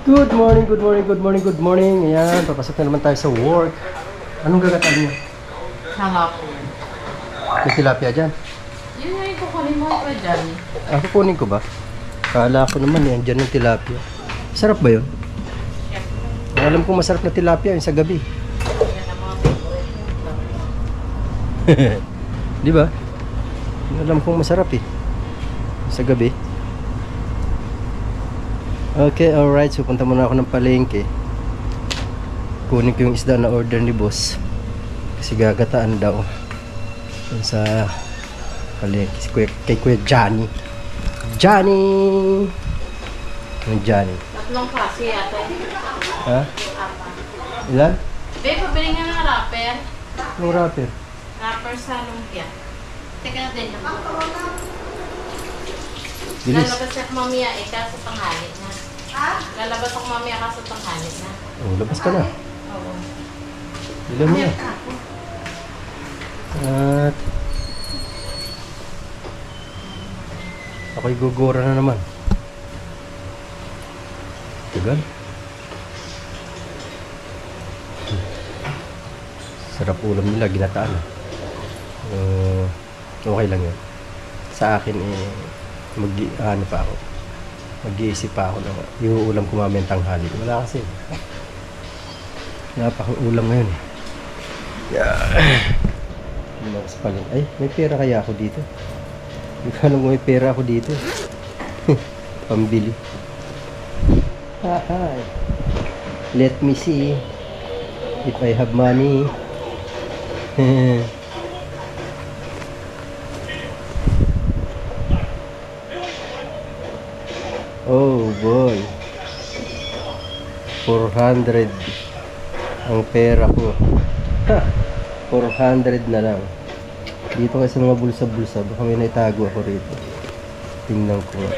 Good morning, good morning, good morning, good morning. Ayan, papasok na naman tayo sa work. Anong gagataan niyo? Hangapon. May tilapia dyan. Yun nga yung kukunin mo pa dyan. Ako kunin ko ba? Kala ko naman yan, dyan yung tilapia. Sarap ba yun? Siyempre. Alam kong masarap na tilapia yun sa gabi. Yan ang mga favorite. Di ba? Alam kong masarap eh. Sa gabi. Okay, alright. So, punta muna ako ng palengke. Kunin ko yung isda na order ni boss. Kasi gagataan daw. Dun sa palengke. Kay Kuya Johnny. Johnny! Yung Johnny. Tatlong klase yata. Ha? Ilan? Be, pabili nga ng wrapper. Yung wrapper. Wrapper sa lumpia. Teka natin. Bilis. Lalabas ako mamaya kaso tanghali na. Lalabas ako mamaya kaso tanghali na. Oh, labas ka na. Oo. Ilan mo na. At ako'y gugura na naman. Tagal. Sarap ulam nila, ginataan. Okay lang yun. Sa akin ano pa ako. Mag-iisip pa ako na yung ulam ko mamayang tanghali. Wala kasi. Wala pa akong ulam ngayon. Ay, may pera kaya ako dito? Hindi ko alam kung may pera ako dito. Pambili. Hi. Let me see if I have money. Oh boy. 400 ang pera ko. Ha, 400 na lang. Dito kasi sa mga bulsa-bulsa, baka may naitago ako rito. Tingnan ko nga.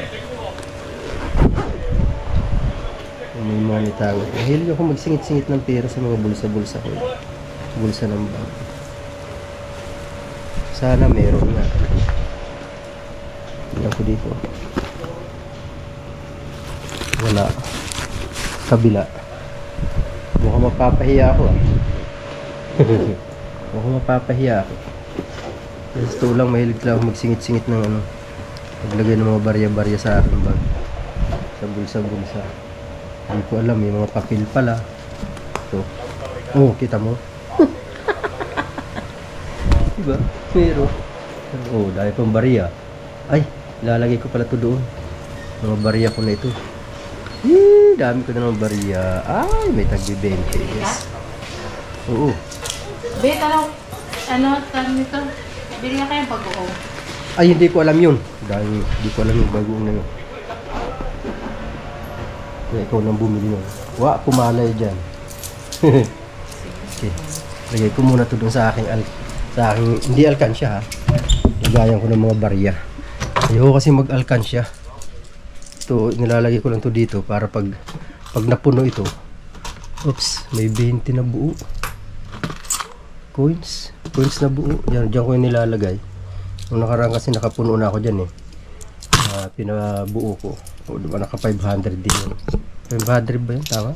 May mga naitago. Mahilig ako magsingit-singit ng pera sa mga bulsa-bulsa ko. Bulsa ng bag. Sana meron nga. Tingnan ko dito. Wala. Kabila. Mukhang mapapahiya ako ah. Mukhang mapapahiya ako. Gusto lang, mahilig lang ako magsingit-singit ng ano. Maglagay ng mga barya-barya sa aking bag. Sa bulsa-bulsa. Hindi ko alam, may mga papel pala. Ito. Oh, kita mo? Diba? Pero, oh, dahil pang barya. Ay, lalagay ko pala ito doon. Mga barya ko na ito. Dami ko na ng barya. Ay, may tagbi-20. Yes. Oo. Be, ano nito? Bili nga kayong bagoong. Ay, hindi ko alam yun. Dahil hindi ko alam yung bagoong na yun. Kaya ikaw nang bumili nun. Wa, pumalay dyan. Okay. Lagay ko muna ito dun sa aking hindi alkansya ha. Lagayan ko ng mga barya. Ayoko kasi mag-alkansya. Ito, nilalagay ko lang to dito para pag napuno ito. Oops, may 20 na buo. Coins na buo. Diyan ko yung nilalagay. Nung nakaraan kasi nakapuno na ako dyan eh. Pinabuo ko. O, diba naka 500 din yun. 500 ba yun? Tama?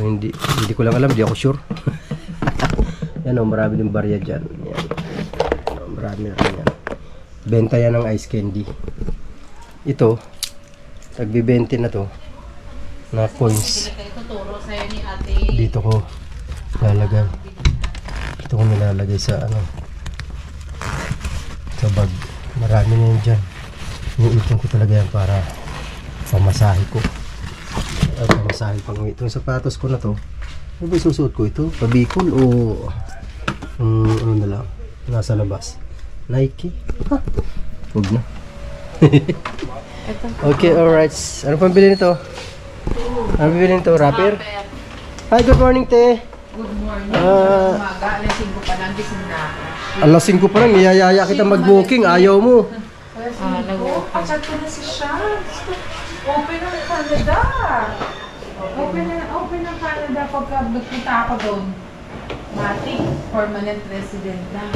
hindi ko lang alam. Hindi ako sure. Yan o, marami din barya dyan. Yan. Marami rin yan. Benta yan ng ice candy. Ito, tagbi-20 na to. Na coins. Tuturo sa'yo ni ate. Dito ko lalagay. Ito ko nilalagay sa ano. Sa bag. Marami na yun dyan. Iniipon ko talaga yan para pamasahe ko. At pamasahe pang itong sapatos ko na to. Ano ba isusuot ko ito? Pabikol o ano na lang? Nasa labas. Nike? Ha? Huwag na. Okay, alright. Ano pang bilhin nito? Ano bilhin nito? Wrapper? Hi, good morning, te. Good morning. Umaga, alas 5 pa lang, gising na ako. Alas 5 pa lang, iyayaya kita mag-booking. Ayaw mo. Nag-open. Pachat ko na si Shams. Open ang Canada. Open ang Canada pagka nagpunta ako doon. Matik, permanent resident na.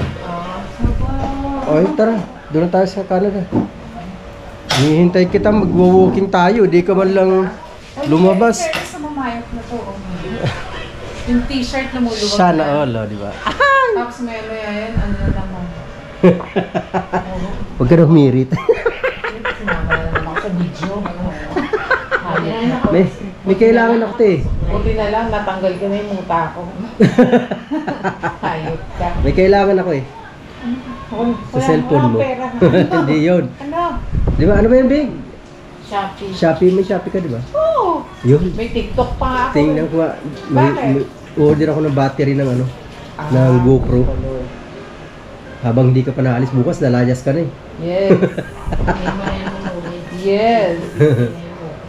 Okay, tara. Doon na tayo sa Canada. Hinihintay kita, magwo-walking tayo. Di ka man lang lumabas. Ay, sa mamayot na to. Yung t-shirt na mulubag Sana all, di ba? Tapos maya yan, ano na naman. Huwag ka na humirit. Sinama na naman ako sa video. may kailangan ako, te. Buti na lang, natanggal ko na yung muta ko. Hayop ka. May kailangan ako eh. Sa cellphone mo. Pera. Hindi yun. Ano? Di ba? Ano ba yung big? Shopee. Shopee, may Shopee ka, di ba? Oo. Yun. May TikTok pa nga ako. Tingnan ko nga. May order ako ng battery ng ano, ng GoPro. Habang hindi ka pa naalis, bukas nalayas ka na eh. Yes. Yes.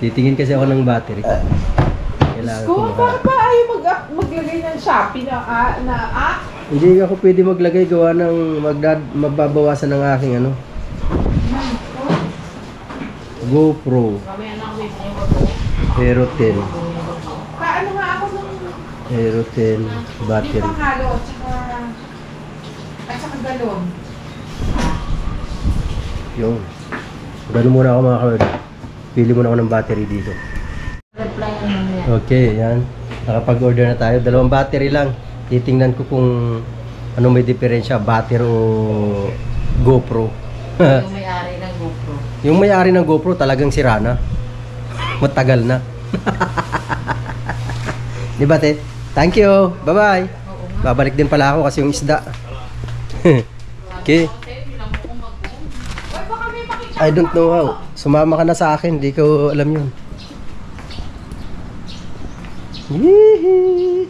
Titingin kasi ako ng battery. Kailangan ko Bakit ba ayaw maglagay ng Shopee na app? Hindi ako pwede maglagay gawa ng mababawasan ng aking ano. GoPro Mamaya na ako bibili yung bago. Hero 10. Paano nga ako nung Hero 10 battery. Hindi halo at saka galon. Yun. Ganun muna ako mga ka-order. Pili muna ako ng battery dito. Reply na mamaya. Okay, yan. Nakapag-order na tayo. 2 battery lang. Titingnan ko kung ano may diferensya, battery o GoPro. Yung may-ari ng GoPro. Yung may-ari ng GoPro talagang sira na. Matagal na. Di ba, te? Thank you. Bye-bye. Babalik din pala ako kasi yung isda. Okay. I don't know how. Sumama ka na sa akin. Hindi ko alam yun. Yee!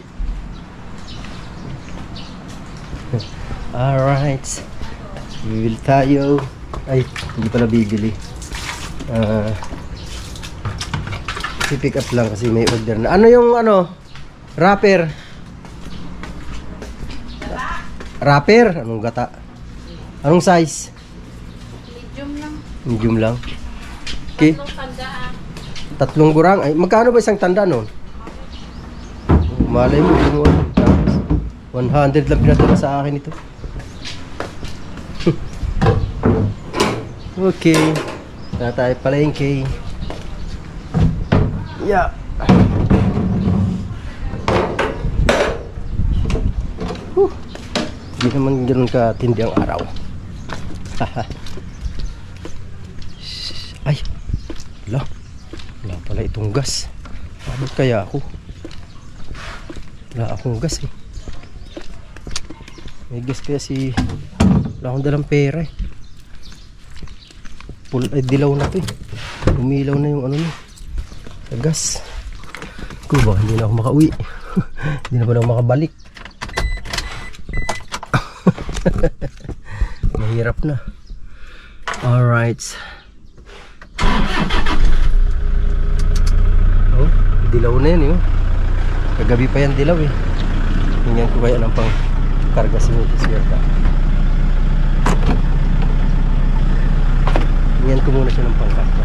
Alright. Bibili tayo. Ay, hindi pala bibili. I-pick up lang kasi may order na. Ano yung ano? Wrapper. Wrapper? Anong gata? Anong size? Medium lang. Medium lang. Okay. 3 tandaan. 3 gurang. Ay, magkano ba isang tanda nun? Malay mo, hindi mo alam. Tapos, 100 lang pinadala sa akin ito. Okay. Na tayo palengke. Yeah. Hindi naman ganoon katindi ang araw. Ay. Wala pala itong gas. Abot kaya ako? Wala akong gas eh. May gas kaya si... Wala akong dalang pera eh. Ay, dilaw na to eh. Umilaw na yung ano niya. Sa gas. Kuba, hindi na ako makauwi. Hindi na ba ako makabalik. Mahirap na. Alright. Oh, dilaw na yan eh. Kagabi pa yan dilaw eh. Hingyan ko kaya ng pang karga si Swerte. Hingyan ko muna siya ng pang karga.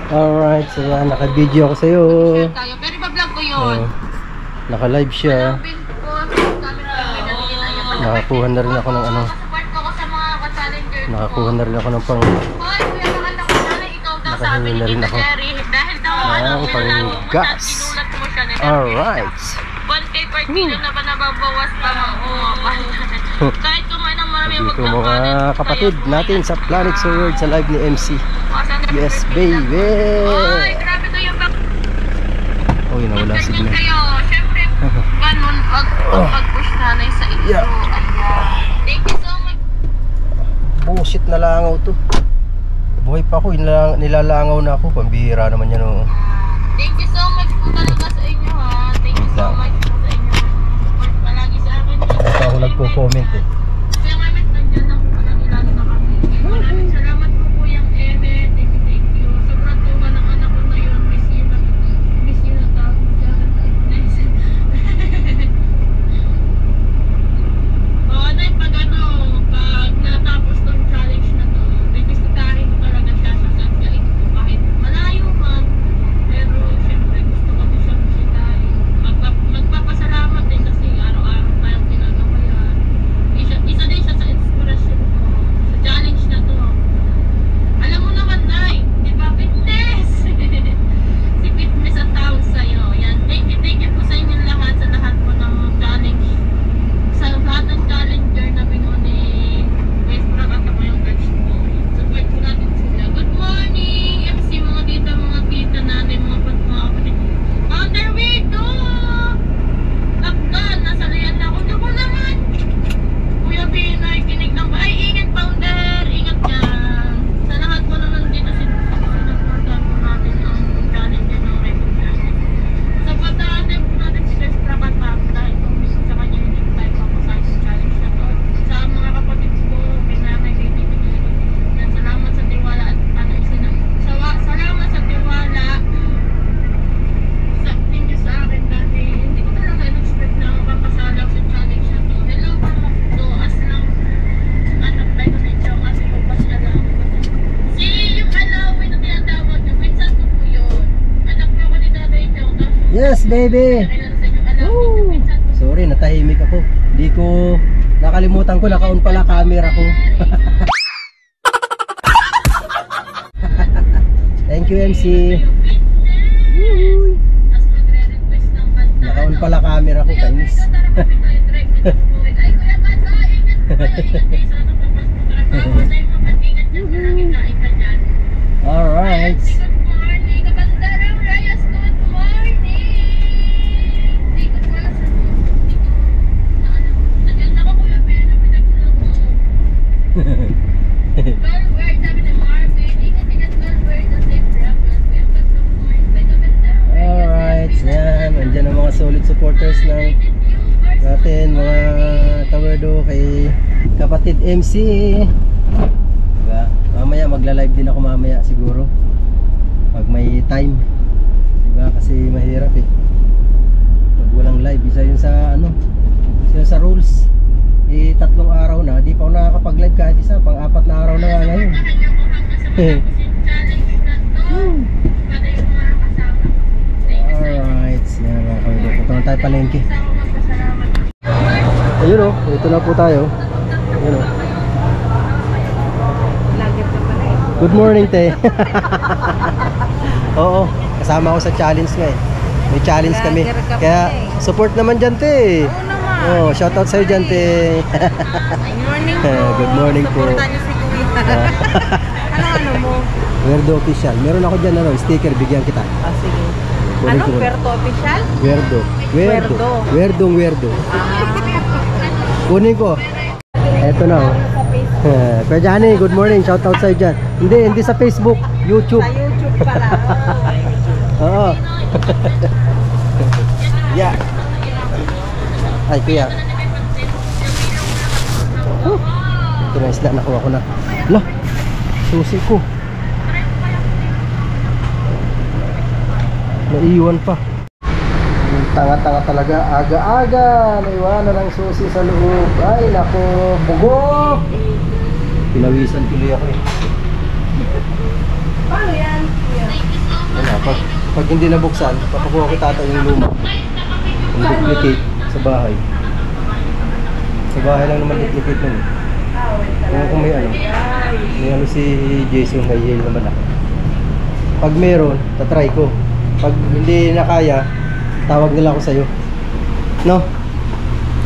Alright, so yan, naka-video ako sa'yo. Share tayo. Pero iba-vlog ko yun. Naka-live siya. Pin ko. Camera. Nakakuha na rin ako ng ano. Support ko sa mga ka-challenger ko. Nakakuha na rin ako ng pang... Hoy, kuya, maganda ko sana ikaw daw sabi ni rin Tita ako. Jerry. Dahil daw ano, Ang pinalago mo siya, panggas. ginulat mo siya. Alright. 1K per kilo na ba nababawas pa kahit kumain ng marami Dito mga kapatid natin sa Planet Sword sa live ni MC. Yes, baby! Oy, grabe to yung Oh, yun, nawala signal. kayo. Siyempre, ganun pag-push nanay sa inyo. Yeah. Ayan. Thank you so much. Bullshit na langaw to. Buhay pa ako, nilalangaw na ako. Pambihira naman yan. Oh. Thank you so much po talaga sa inyo ha. Thank you so much po sa inyo. Support palagi sa akin. Ito ako nagpo-comment eh. Kaya kami nandiyan ako palagi-lagi na kami. Maraming salamat po Kuyang Eme. Thank you. Sobrang tuwa ng anak ko na yun. Miss you na tawag dyan. Oo, na pag natapos tong challenge na to, bibisitahin ko talaga siya sa San Gaito ko kahit malayo man. Pero siyempre gusto ko din siya bisitahin. Magpapasalamat din kasi araw-araw Yes, baby. Woo. Sorry, natahimik ako. Di ko nakalimutan ko, naka-on pala camera ko. Thank you, MC. Woo. Naka-on pala camera ko, kainis. Alright. Alright, yan. Nandiyan ang mga solid supporters ng natin, mga kawerdo, kay kapatid MC. Diba? Mamaya magla-live din ako mamaya siguro pag may time. Diba? Kasi mahirap eh pag walang live. Isa yun sa ano, isa yun sa rules. 3 araw na, di pa ako nakakapag-live kahit isa. Pang-4 na araw na nga ngayon. Alright, yan mga kawerdo. Punta na tayo palengke. Ayun o, ito na po tayo. Ayun o. Good morning, te. Oo, kasama ako sa challenge nga eh. May challenge kami. Kaya support naman dyan, te. Oo, shoutout sa'yo dyan, te. Good morning po. Good morning po. Supportan niyo si Kuya. Ano mo? Weirdo official. Meron ako dyan, ano, sticker, bigyan kita. Ah, sige. Kunin ko Anong muna. Puerto Official? Weirdo. Weirdo. Weirdong weirdo. Ah, Kunin ko. Eto na oh. sa Facebook. Kuya Johnny, good morning. Shoutout sa'yo dyan. Hindi sa Facebook. YouTube. Sa YouTube pala. Oo. Yeah. Ay, kuya. Ito na isla, nakuha ko na. Lah, susi ko. Naiwan pa. Tanga-tanga talaga. Aga-aga. Naiwanan ang susi sa loob. Ay, nako. Bugok. Pinawisan tuloy ako eh. Paano yan? Kuya? Wala, pag hindi nabuksan, papakuha ko tata yung luma. Yung duplicate sa bahay. Sa bahay lang naman duplicate nun. Kung may ano. May ano si Jason, may yale naman ako. Pag meron, tatry ko. Pag hindi na kaya, tawag nila ako sa'yo. No?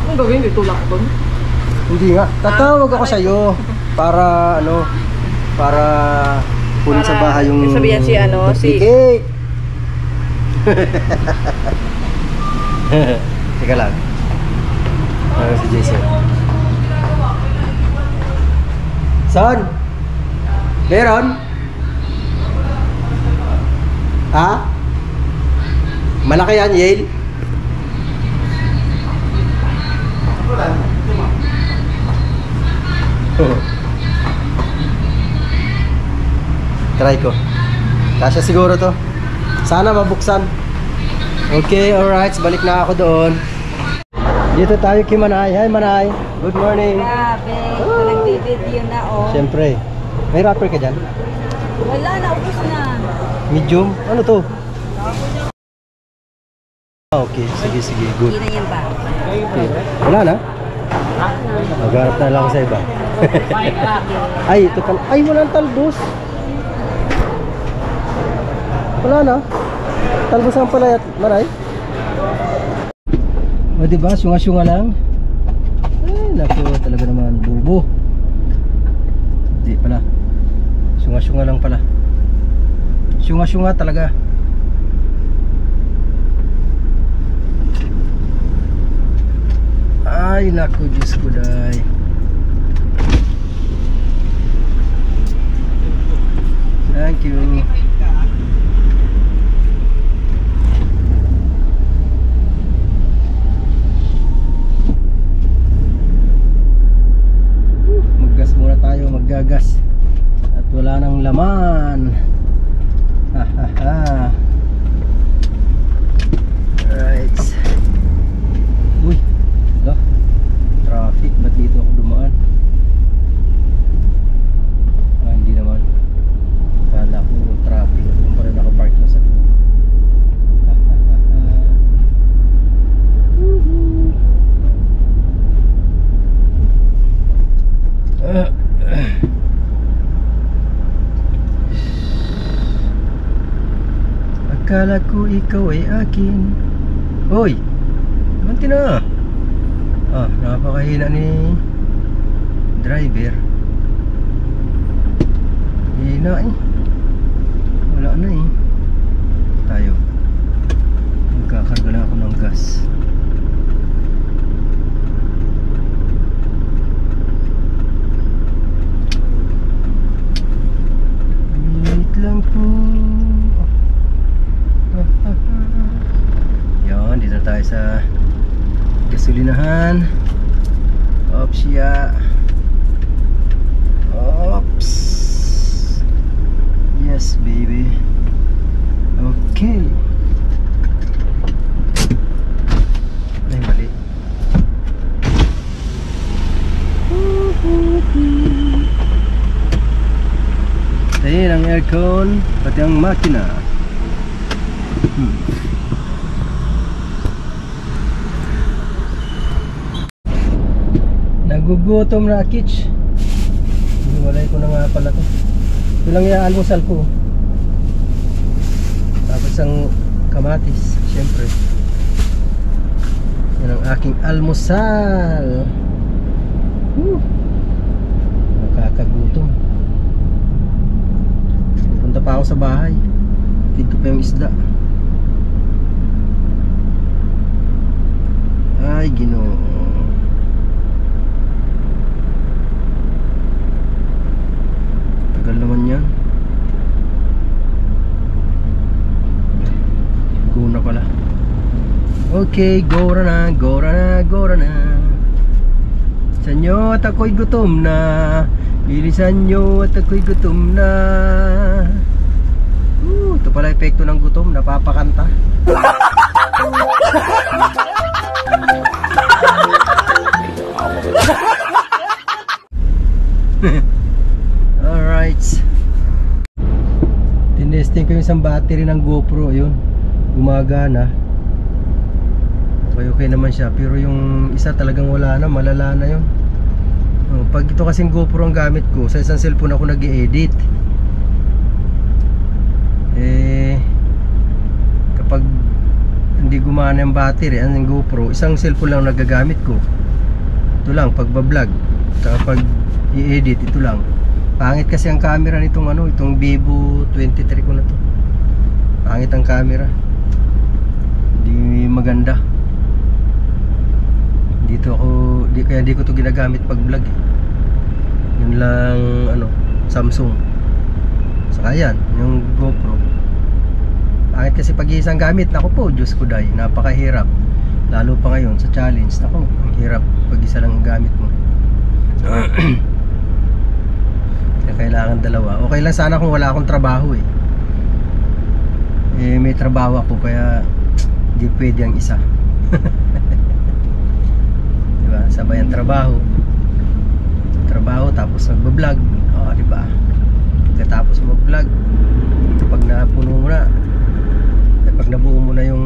Ang gawin, may tulak doon. Hindi nga. Tatawag ako sa'yo. Para ano, para kunin sa bahay yung sabihan si ano, duplicate. Teka lang. Ano si Jason? Son? Meron? Ha? Malaki yan, Yale? Try ko. Kasya siguro to. Sana mabuksan. Okay, alright. Balik na ako doon. Dito tayo kay Manay. Hi, Manay. Good morning. Grabe, nagdi-video na oh. Siyempre. May wrapper ka dyan? Wala na, ubos na. Medium? Ano to? Okay. Sige. Good. Hindi na yan ba? Okay. Wala na? Magharap na lang ako sa iba. Ay, ito pala. Ay, walang talbos. Wala na. Talbos ang palayat. Maray. O diba, syunga-syunga lang. Ay, naku, talaga naman. Bubo. Hindi pala. Syunga-syunga lang pala. Syunga-syunga talaga. Ay, naku, Diyos ko, day. Thank you. Maggas muna tayo, maggagas. At wala nang laman. Ha ha ha. Alright. Uy, hala. Traffic, ba't dito ako dumaan? Ah, hindi naman. Kala ko traffic at kung pa rin nakapark na sa dulo. Ha ha ha ha. Akala ko ikaw ay akin. Hoy! Ganti na. Napakahina ni driver. Hina eh. Wala na eh. Tayo. Magkakarga na ako ng gas. Wait lang po. Yan, dito tayo sa gasolinahan. Ops ya. Ops. Yes baby. Okay. Ay mali. Ayan ang aircon, pati ang makina. Nagugutom na Kitch. Hiwalay ko na nga pala to. Ito lang yung almusal ko. Tapos ang kamatis, syempre. Yan ang aking almusal. Nakakagutom. Punta pa ako sa bahay. Feed ko pa yung isda. Ay, Ginoo. Tagal naman yan. Go na pala. Okay, go na, go na, go na. Sanyo at ako'y gutom na. Bilisan nyo at ako'y gutom na. Ito pala epekto ng gutom, napapakanta. Alright. Tinesting ko yung isang battery ng GoPro. Ayun, gumagana. Okay naman siya. Pero yung isa talagang wala na, malala na yun. Pag ito kasing GoPro ang gamit ko, sa isang cellphone ako nag-i-edit. Kapag hindi gumana yung battery, ang GoPro, isang cellphone lang nagagamit ko. Ito lang, pagbablog. Saka pag i-edit, ito lang. Pangit kasi ang camera nitong itong Vivo 23 ko na to. Pangit ang camera. Hindi maganda. Kaya di ko to ginagamit pag vlog eh. Yun lang Samsung. Saka yan, yung GoPro. Pangit kasi pag isang gamit, naku po, Diyos ko day, napakahirap. Lalo pa ngayon sa challenge, naku, ang hirap pag isa lang ang gamit mo. Kaya kailangan dalawa. Okay lang sana kung wala akong trabaho eh. May trabaho ako kaya hindi pwede ang isa. Diba? Sabay ang trabaho tapos nagbablog. Diba? Pagkatapos mag-vlog, pag napuno mo na, pag nabuo mo na yung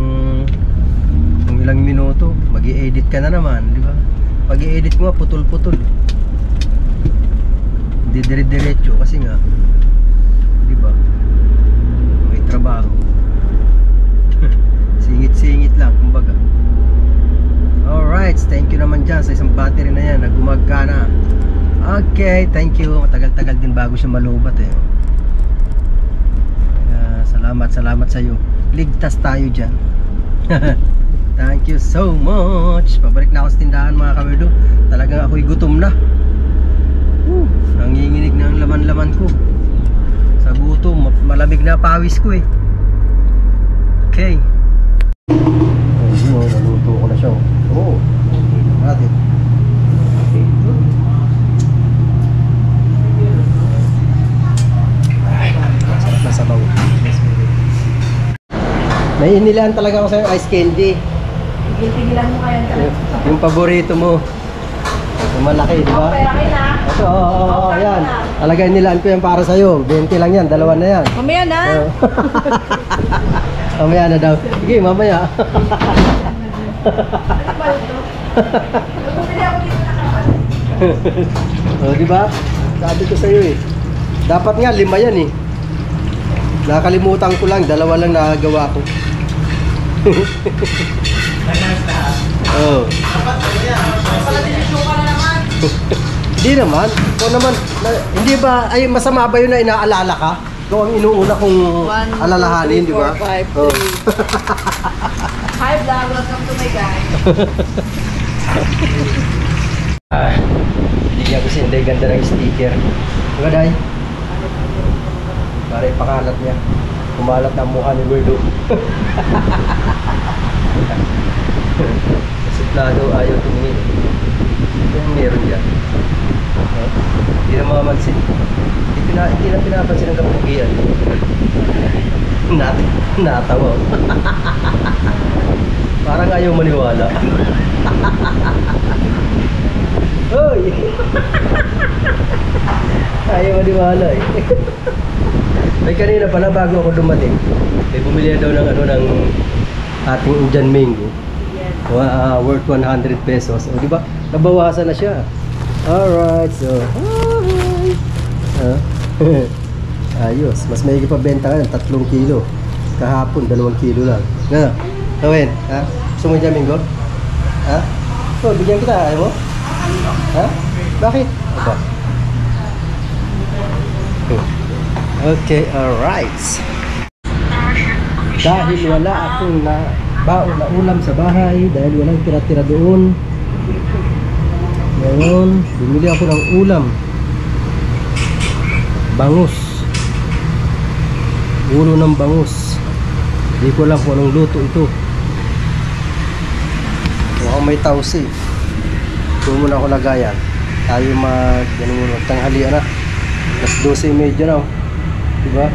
ilang minuto, mag-i-edit ka na naman, diba? Pag i-edit mo, putol-putol. Hindi dire-diretso kasi nga, diba? May trabaho. Singit-singit lang, kumbaga. Alright, thank you naman dyan sa isang battery na yan na gumagana. Okay, thank you. Matagal-tagal din bago siya malubat eh. Salamat sa iyo. Ligtas tayo dyan. Thank you so much. Pabalik na ako sa tindahan mga kamerdo. Talagang ako'y gutom na. Nanginginig na ang laman-laman ko. Sa gutom, malamig na pawis ko eh. Okay. Naluto ko na siya. Natin. Okay. Sarap na sabaw. May inilan talaga ako sa'yo, ice candy. Tigilan mo kaya talaga. Yung paborito mo. Yung malaki, di ba? Okay na. Ito, yan. Talaga inilan ko yan para sa'yo. 20 lang yan, dalawa na yan. Mamaya na. Mamaya na daw. Sige, mamaya. Di ba? Sabi ko sa'yo eh. Dapat nga 5 yan eh. Nakalimutan ko lang, dalawa lang nakagawa ko. Oh. Hindi naman. Ikaw naman, hindi ba, ay masama ba yun na inaalala ka? Ikaw ang inuuna kong alalahanin, di ba? 1, 2, 3, 4, 5, Oh. Hi vlog, welcome to my guys. Hindi niya kasi hindi ganda ng sticker. Diba, Day? Para ipakalat niya. Kumalat na ang mukha ni Birdo. Suplado, ayaw tumingin. Ito yung meron dyan. Hindi na mamamansin. Hindi na pinapansin ang kapugian. Natawa. Parang ayaw maniwala. Hoy! Ayaw maniwala eh. May kanina pala bago ako dumating, may bumili daw ng ng ating Indian mango. Worth 100 pesos. O di ba? Nabawasan na siya. Alright, so ayos. Mas may ipabenta ka ng 3 kilo. Kahapon 2 kilo lang. Ano? Tawin, ha? Gusto mo dyan, Mingo? Ha? So, bigyan kita, ayaw mo? Ha? Bakit? Aba. Okay, alright. Dahil wala akong baon na ulam sa bahay, dahil walang tira-tira doon, ngayon, bumili ako ng ulam. Bangus. Ulo ng bangus. Hindi ko alam kung anong luto ito. Mukhang may tausi. Doon muna ako lagayan. Tayo magtanghalian na. Mas 12:30 na. Diba?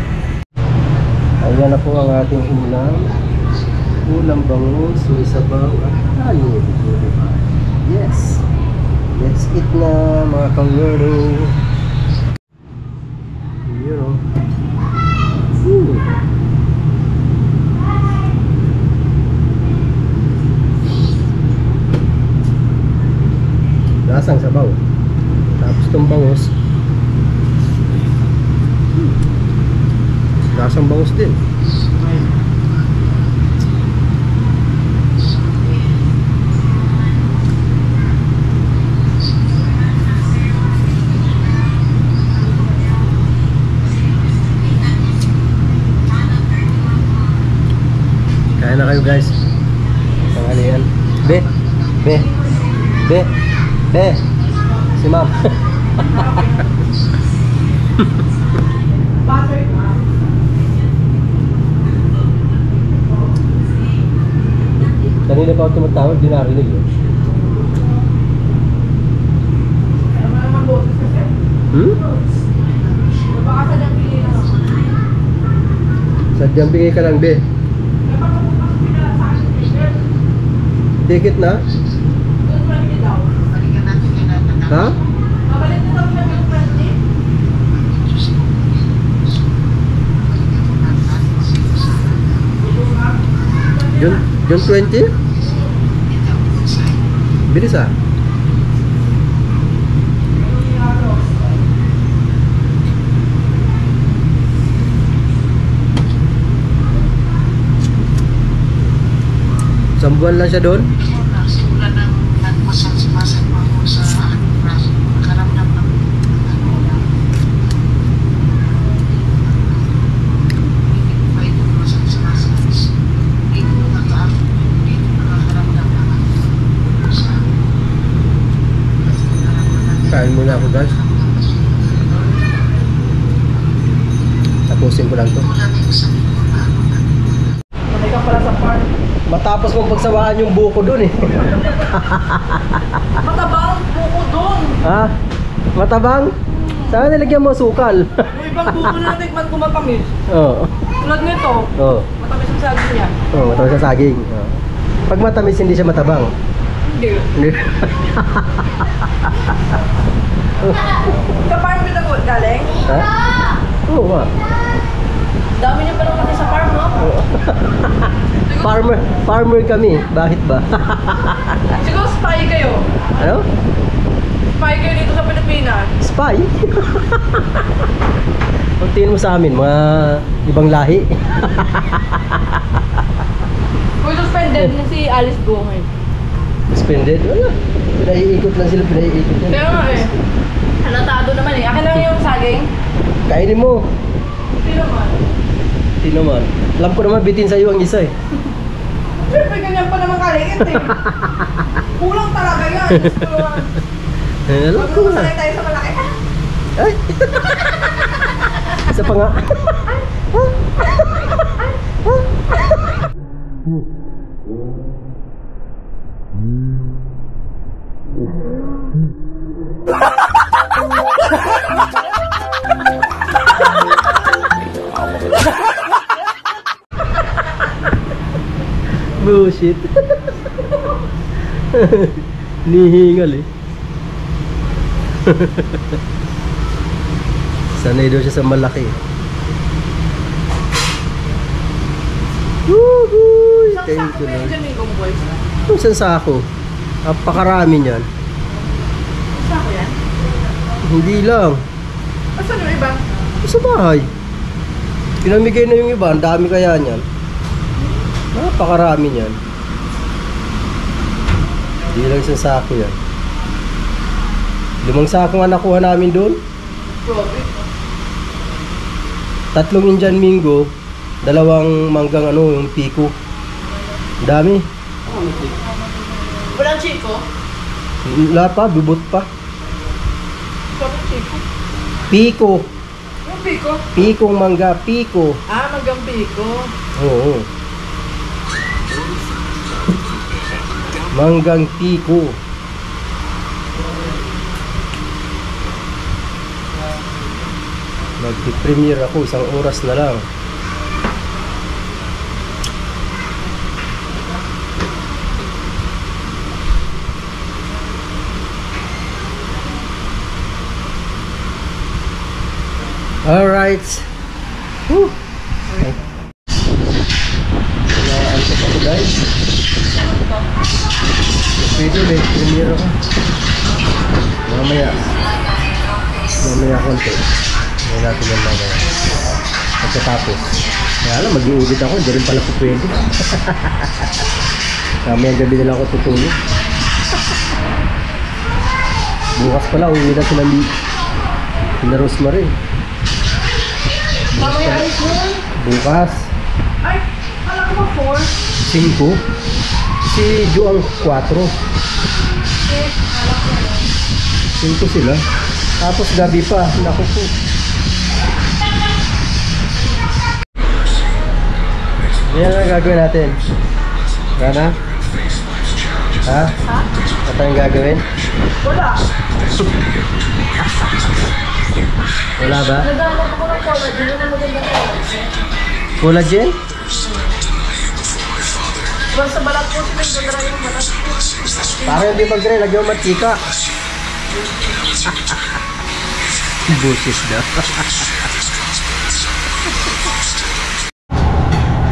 Ayan na po ang ating ulam. Ulam bangus, may sabaw at kanin. Yes. Let's eat na mga kangero. Yun o. Lasang sabaw. Tapos itong bangus. Lasang bangus din. Kain na kayo guys. Tanghalian. Be. Si ma'am. Kanina pa ako tumatawag, di narinig yun. Sadyang bigay ka lang, be. Ticket na? Ha? June 20? Bilis ah. Isang buwan lang siya doon? Nagsimula ng nagmasal-masal pa ako sa nakaramdam ng Kain muna ako guys. Tapusin ko lang to. Matay ka pala sa farm. Matapos mong pagsawaan yung buko dun eh. Matabang buko doon. Ha? Matabang? Saan nilagyan mo sukal? Yung ibang buko na natikman ko matamis. Oo. Tulad nito, Oo. matamis ang saging niya. Oo, matamis sa saging. Oo. Pag matamis hindi siya matabang. Hindi. Hindi. Sa farm kita ko galing? Ha? Oo nga. Dami niyo pa naman sa farm, no? Farmer kami. Bakit ba? Siguro spy kayo. Ano? spy kayo dito sa Pilipinas. Spy? Ang tingin mo sa amin, mga ibang lahi. Kung suspended na si Alice Go ngayon. Suspended? Wala. Pinaiikot lang sila, pinaiikot yan. Kaya nga eh. Halatado naman eh. Akin lang yung saging. Kainin mo. Hindi naman. Hindi naman. Alam ko naman bitin sa'yo ang isa eh. Siyempre ganyan pa naman kaliit eh. Kulang talaga yan. Alam ko nga. Masanay tayo sa malaki. Ay! Isa pa nga. Bullshit. Nihingal eh. Sanay daw siya sa malaki. Woohoo! Thank you Lord. Kung saan sako? Napakarami niyan. Sako yan? Hindi lang. Asan yung iba? Sa bahay. Pinamigay na yung iba. Ang dami kaya niyan. Napakarami niyan. Hindi lang isang sako yan. 5 sako nga nakuha namin doon. Grabe. 3 Indian Mingo, 2 manggang yung Pico. Dami. Walang Chico? Lahat pa, bubot pa. Walang Chico? Pico. Yung Pico? Pikong mangga, Pico. Ah, magang Pico. Oo. Manggang Pico. Nag-premiere ako, 1 oras na lang. Alright. Woo! Antok ako guys. Pwede may premiere ako. Mamaya konti. Ngayon natin yung mamaya. Pagkatapos. Kaya alam, mag-i-edit ako. Hindi rin pala po pwede. Mamaya gabi nila ako tutulog. Bukas pala, uwi na sila ni Rosemary. Mamaya alis mo? Bukas. Ay, kala ko ba 4? 5. Si Jo ang 4. Eh, kala ko na. 5 sila. Tapos gabi pa. Naku po. Yan ang gagawin natin. Rana? Ha? Ha? Ano yung gagawin? Wala. Wala ba? Naghanap ako ng collagen. Yun ang magandang collagen. Collagen? Basta balat po sila yung gagawin yung balat po. Para hindi mag-dry, lagyan mo matika. Bullshit daw.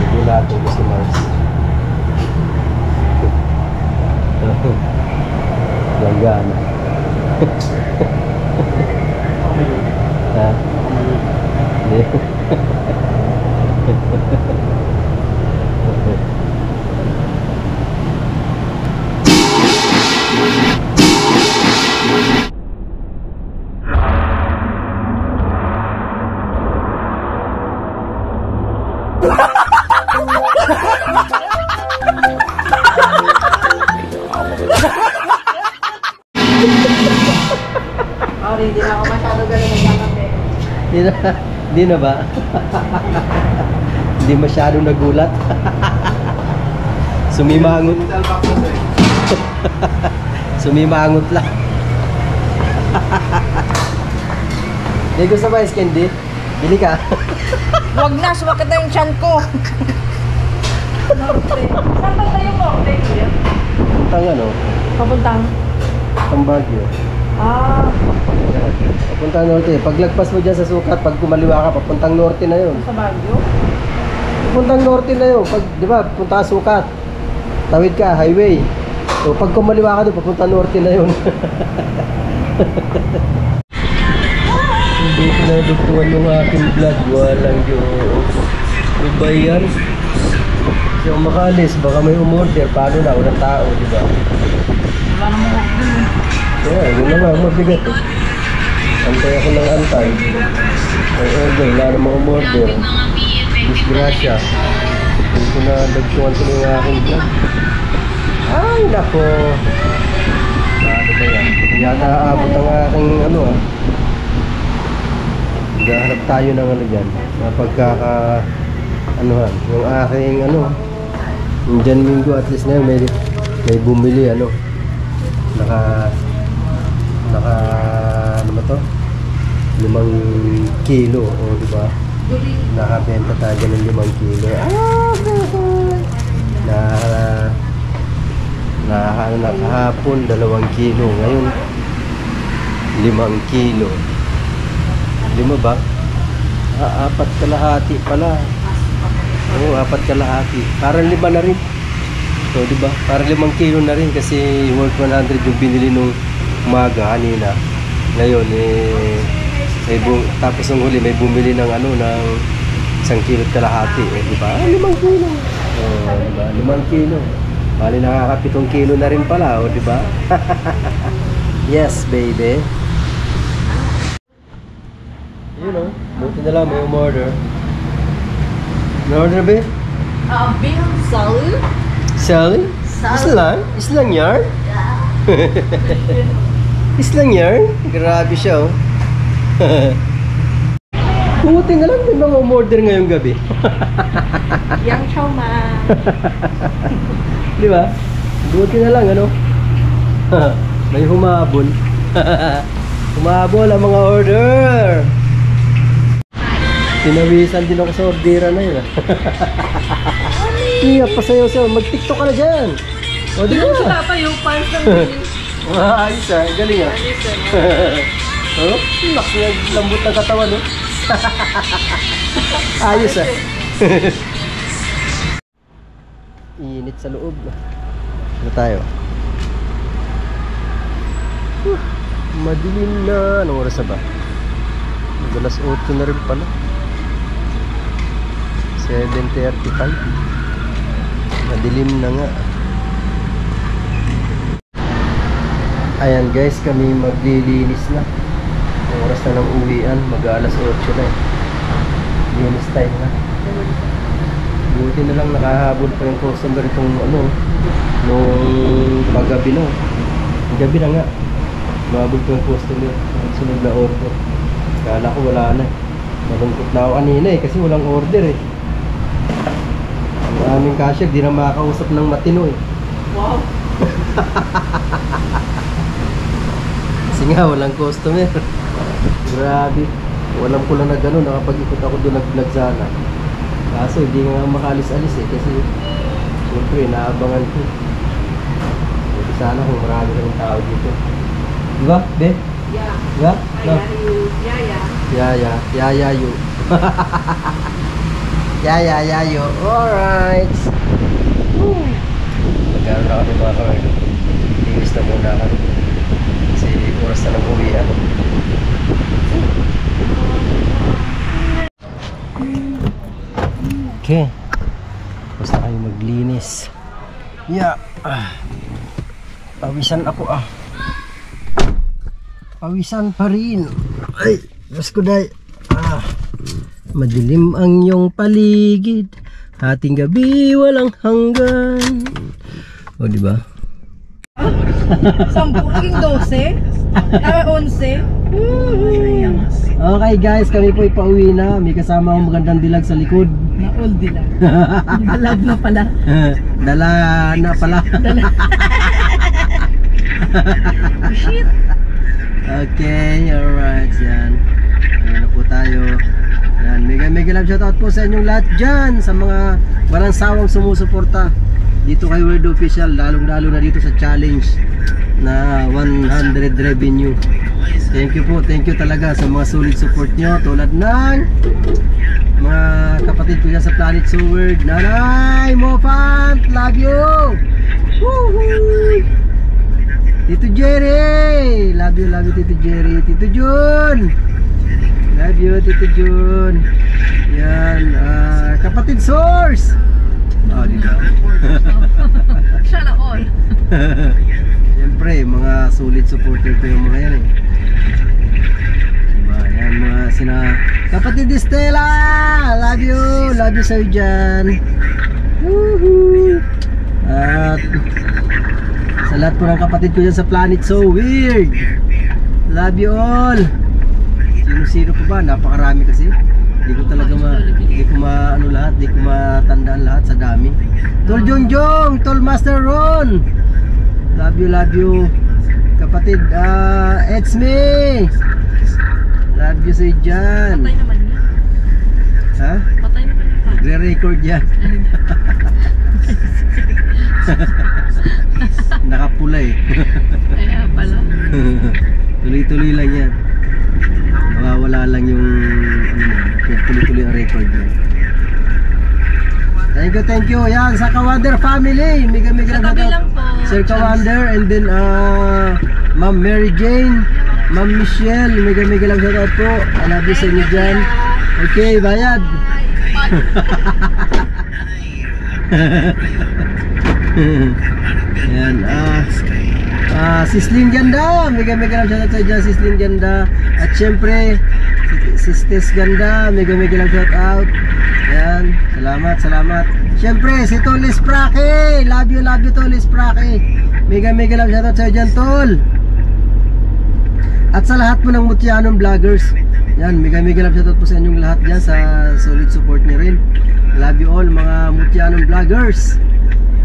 Hindi natin gusto Mars. Langgana. Ha? Hindi. Sorry, hindi na ako masyado ganun nagkakape. Di na ba? Hindi masyadong nagulat. Sumimangot. Sumimangot lang. Hindi gusto ba, Candy? Bili ka. Huwag na, sumakit na yung chan ko. Norte. Saan ba tayo Norte, kuya? Tang ano? Papuntang? Tang Baguio. Ah, Papuntang norte. Paglagpas mo dyan sa sukat, pag kumaliwa ka, papuntang norte na yun. sa Baguio? Papuntang norte na yun. Pag, di ba, punta ka sukat. Tawid ka, highway. So pag kumaliwa ka doon, papunta norte na yun. Hindi ko na dugtungan yung aking vlog. Walang Diyos. Ano ba yan? Kasi kung makalis, baka may umorder. Paano na? Unang tao, di ba? Wala namang order. Kaya, yun na nga, mabigat eh. Antay ako ng antay. May order, wala namang umorder. Disgrasya. Hindi ko na dugtungan ko yung aking vlog. Ay, nako. Ano ba yan? Yata aabot ang aking ano ah. Gahanap tayo ng ano dyan. Pagkaka anuhan. Yung aking ano. Yung Jan Mingo at least na yun, may bumili ano. Naka ano ba to? 5 kilo o diba? Nakabenta tayo ng 5 kilo. Na kahapon 2 kilo. Ngayon 5 kilo. 5 ba? 4 kalahati pala. Oo, 4 kalahati. Parang 5 na rin. So, di ba? Parang 5 kilo na rin kasi worth 100 yung binili nung umaga kanina. Ngayon, tapos nung huli, may bumili ng ano, ng 1 kilo at kalahati. Di ba? 5 kilo. Oo, di ba? 5 kilo. Bali, nakaka 7 kilo na rin pala, o di ba? Yes, baby. You know, buti na lang may umorder. Umorder ba? Bill Salud? Sally? Islang yarn? Islang yarn? Grabe siya oh. Buti na lang may mga umorder ngayong gabi. Yang chow ma. Di ba? Buti na lang ano. May humabol. Humabol ang mga order. Tinawisan din ako sa ordera na yun. Iya, pasayaw-sayaw. Mag-tiktok ka na dyan. O, di ba? Wala pa yung pants ng Ayos ah, galing ah. Oh, laki ang lambot ng katawan no. Ayos ah. Init sa loob. Ano tayo? Madilim na. Anong oras na ba? Alas 8 na rin pala. 7:35. Madilim na nga. Ayan guys, kami maglilinis na. Yung oras na ng uwian, mag-alas 8 na eh. Linis time na. Buti na lang nakahabol pa yung customer itong ano, nung paggabi na. Gabi na nga. Mahabol pa yung customer. Sunod na order. Kala ko wala na. Malungkot na ako kanina eh, kasi walang order eh. Ang aming cashier, di na makakausap ng matino eh. Wow. Kasi nga, walang customer. Grabe. Walang ko lang na gano'n, nakapag-ikot ako doon nag-vlog sana. Kaso hindi nga makalis-alis eh, kasi siyempre, naabangan ko. Hindi sana kung marami na ng tao dito. Diba, Be? Yeah. Diba? No? Yeah. You. You. Alright. Magkaroon na kami mga kawin. Linis na muna kami. Kasi oras na nag-uwian. Okay. Basta kayo maglinis. Yeah. Pawisan ako ah. Pawisan pa rin. Ay, Diyos ko day. Madilim ang iyong paligid. Ating gabi walang hanggan. O, diba? 10, 12? 11? Okay guys, kami po ipauwi na. May kasama akong magandang dilag sa likod. Na-all dilag. Dalag na pala. Dala na pala. Shit. Okay, alright. Yan. Ayan na po tayo. Yan. Mega love shoutout po sa inyong lahat dyan. Sa mga walang sawang sumusuporta dito kay Weirdo Official. Lalong lalo na dito sa challenge na 100 revenue. Thank you talaga sa mga solid support nyo. Tulad ng mga kapatid ko dyan sa Planet Seward. Nanay Mofant, love you. Woohoo! Tito Jerry, love you Tito Jerry. Tito Jun, love you Tito Jun. Yan, kapatid Source. Diba? Siya na all. Siyempre, mga solid supporter ko yung mga yan eh. Diba? Yan mga kapatid Estela, love you sa'yo dyan. Woohoo! At sa lahat po ng kapatid ko dyan sa Planet So Weird, love you all. Sino po ba? Napakarami kasi. Hindi ko talaga lahat, hindi ko matandaan lahat sa dami. Tol Jongjong, Tol Master Ron, love you. Kapatid it's me, love you sa'yo dyan. Patay naman niya. Ha? Patay naman niya. Nagre-record yan. Nakapula eh. Kaya pala. Tuloy-tuloy lang yan. Nawawala lang yung tuloy-tuloy ang record yan. Thank you. Yan sa Kawander family. Mega Sa tabi lang po. Sir Kawander, and then Ma'am Mary Jane, Ma'am Michelle, mega lang shoutout po. I love you sa inyo dyan. Okay, bayad. Yan, Sislin Ganda, mega lang shoutout sa dyan, Sislin Ganda. At syempre Sisters Ganda, mega lang shoutout. Yan, salamat. Syempre si Tolis Prake, love you Tolis Prake, mega lang shoutout sa dyan, Tol. At sa lahat po ng Mutyanon vloggers, yan, mega lang shoutout po sa inyong lahat dyan, sa solid support niyo rin. Love you all mga Mutyanon vloggers.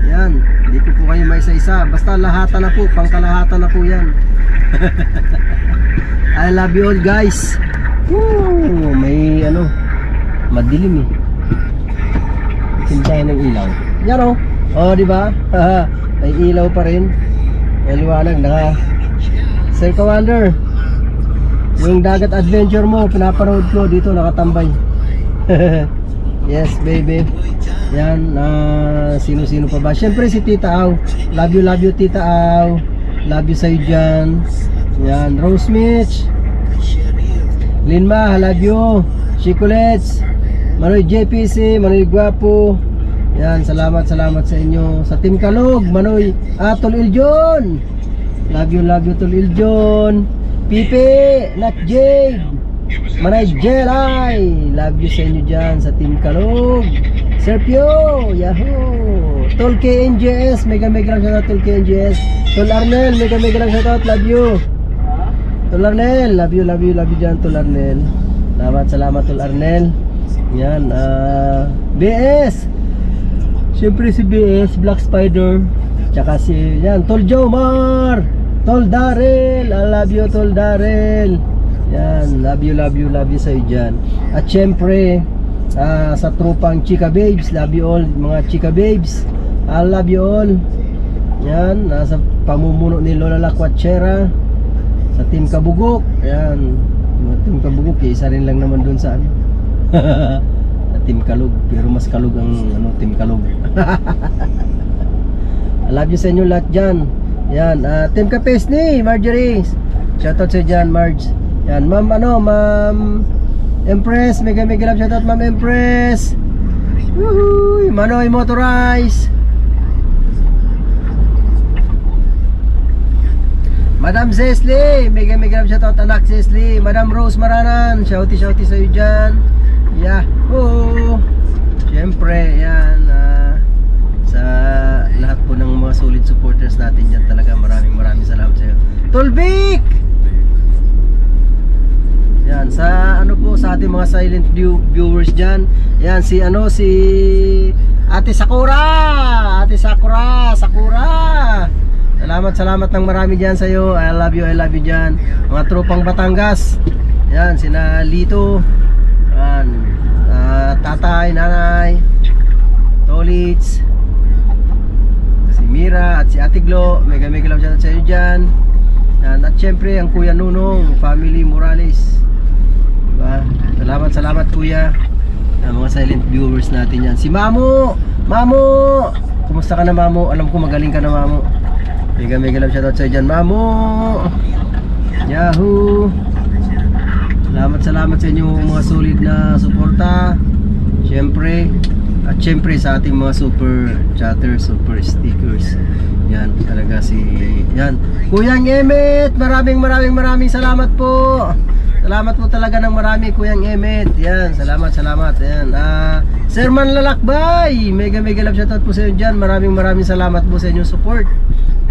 Yan, hindi ko po kayo maisa-isa, basta lahatan na po, pangkalahatan na po yan. I love you all guys. Woo, may madilim eh. Tintayin ng ilaw. Yan di ba? May ilaw pa rin. May liwanag na. Sir Kawander, yung dagat adventure mo, pinapanood ko dito, nakatambay. Yes, baby. Yan, sino pa ba? Siyempre si Tita Au. Love you, Tita Au. Love you sa'yo dyan. Yan, Rose Mitch. Linma, love you. Chicolets. Manoy JPC, Manoy Guapo. Yan, salamat sa inyo. Sa Team Kalog, Manoy Tol Iljon. Love you, Tol Iljon. Pipe, Nat Jade, Manay Jelay, love you sa inyo dyan sa Team Kalog. Serpio, Yahoo. Tol KNJS, mega lang shoutout Tol KNJS. Tol Arnel, mega lang shoutout, love you. Tol Arnel, love you dyan, Tol Arnel. Salamat Tol Arnel. Yan, BS. Siyempre si BS, Black Spider. Tsaka si, yan, Tol Jomar, Tol Darrell, I love you Tol Darrell. Yan, love you sa'yo dyan. At syempre sa trupang Chika Babes, love you all mga Chika Babes, I love you all. Yan, nasa pamumuno ni Lola Lakwachera. Sa Team Kabugok, yan, Team Kabugok, isa rin lang naman dun sa sa Team Kalog, pero mas kalog ang Team Kalog. I love you sa inyo lahat dyan. Yan, Team Kapesni, Marjorie, shoutout sa dyan, Marge. Yan, Ma'am Empress, mega love shoutout Ma'am Empress. Woohoo, Manoy Motorize. Madam Cecily, mega love shoutout anak Cecily. Madam Rose Maranan, shouty sa iyo dyan. Yahoo. Siyempre, yan, sa lahat po ng mga solid supporters natin dyan, talaga maraming salamat sa iyo. Tolvic! Yan, sa sa ating mga silent viewers dyan. Yan, si Ate Sakura. Salamat ng marami dyan sa iyo. I love you dyan. Mga tropang Batangas. Yan, sina Lito. Yan, tatay, nanay, Tolits, si Mira at si Ate Glo. Mega love dyan sa iyo dyan. Yan. At syempre ang Kuya Nunong, family Morales. Diba? Salamat kuya. Mga silent viewers natin yan. Si Mamo! Mamo! Kumusta ka na, Mamo? Alam ko magaling ka na, Mamo. Mega love shoutout sa'yo dyan, Mamo! Yahoo! Salamat sa inyo mga solid na suporta. Syempre. At syempre sa ating mga super chatters, super stickers. Yan, talaga yan. Kuyang Emet, maraming salamat po. Salamat po talaga ng marami, Kuyang Emet. Yan, salamat. Yan. Sir Man Lalakbay, mega love shoutout po sa inyo dyan. Maraming salamat po sa inyong support.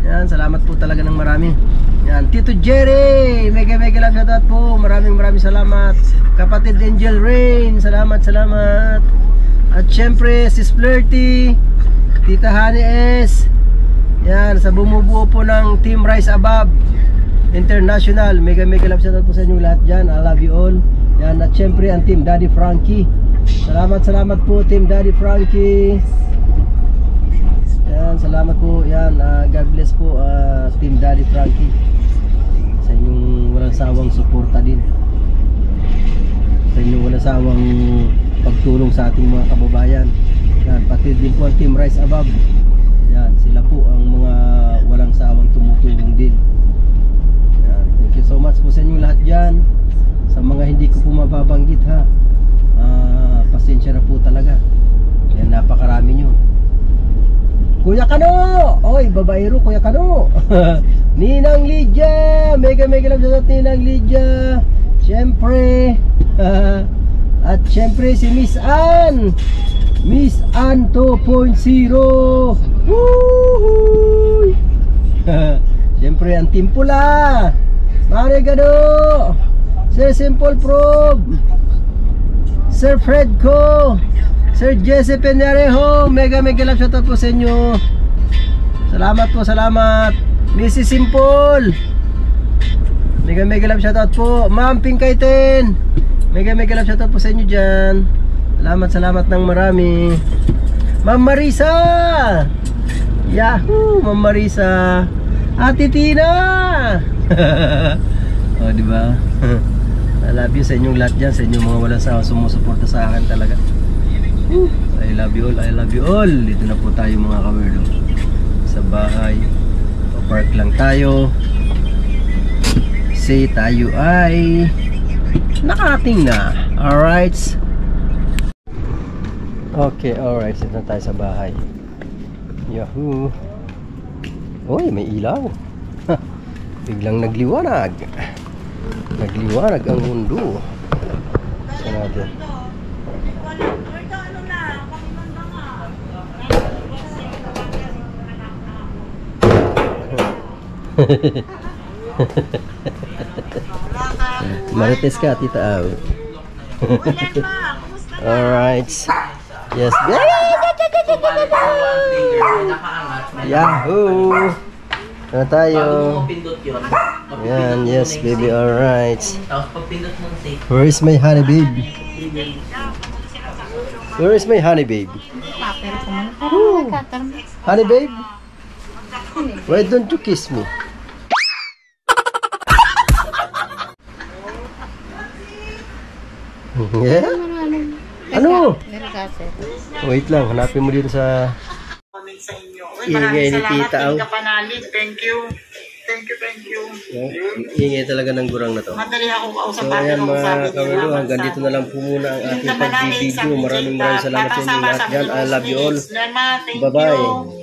Yan, salamat po talaga ng marami. Yan, Tito Jerry, mega love shoutout po. Maraming salamat. Kapatid Angel Rain, salamat. At syempre, Sis Flirty, Tita Honey S. Yan, sa bumubuo po ng Team Rise Above International, mega love shoutout po sa inyo lahat dyan. I love you all. Yan, at syempre ang Team Daddy Frankie. Salamat po Team Daddy Frankie. Yan, salamat po. Yan, God bless po Team Daddy Frankie sa inyong walang sawang suporta din, sa inyong walang sawang pagtulong sa ating mga kababayan. Yan, pati din po ang Team Rise Above. Yan, sila po ang mga walang sawang tumutulong din. Yan, thank you so much po sa inyong lahat dyan. Sa mga hindi ko po mababanggit ha, pasensya na po talaga. Yan, napakarami nyo. Kuya Kano! Oy, babaero, Kuya Kano! Ninang Lydia! Mega love shoutout Ninang Lydia! Syempre, at syempre si Miss Ann 2.0. Woohoo! Syempre ang Team Pula, Marigado, Sir Simple Prob, Sir Fredco, Sir Jesse Penarejo, mega love shoutout po sa inyo. Salamat. Mrs. Simple, mega love shoutout po. Ma'am Pinkayten, mega love shoutout po sa inyo dyan. Salamat ng marami. Ma'am Marisa, Yahoo! Ma'am Marisa, Ate Tina. O, diba? I love you sa inyong lahat dyan, sa inyong mga walang sawa sumusuporta sa akin talaga. I love you all. Dito na po tayo mga kawerdo, sa bahay. Park lang tayo. Say tayo ay nakating na. Alright. Okay, alright. Dito na tayo sa bahay. Yahoo! Uy, may ilaw. Biglang nagliwanag ang mundo. Saan natin? Marites ka, Tita Aw. Alright. Yes. Yahoo! Na tayo. Yan, yes baby, alright. Where is my honey babe? Where is my honey babe? Honey babe? Why don't you kiss me? Yeah? Ano? Wait lang, hanapin mo dito sa ingay ni Tita Aw. Thank you. Ingay talaga ng gurang na to. Madali ako kausap. So ayan mga kawelo, hanggang dito na lang po muna ang ating pag-video. Maraming salamat sa inyo lahat dyan. I love you all. Bye bye.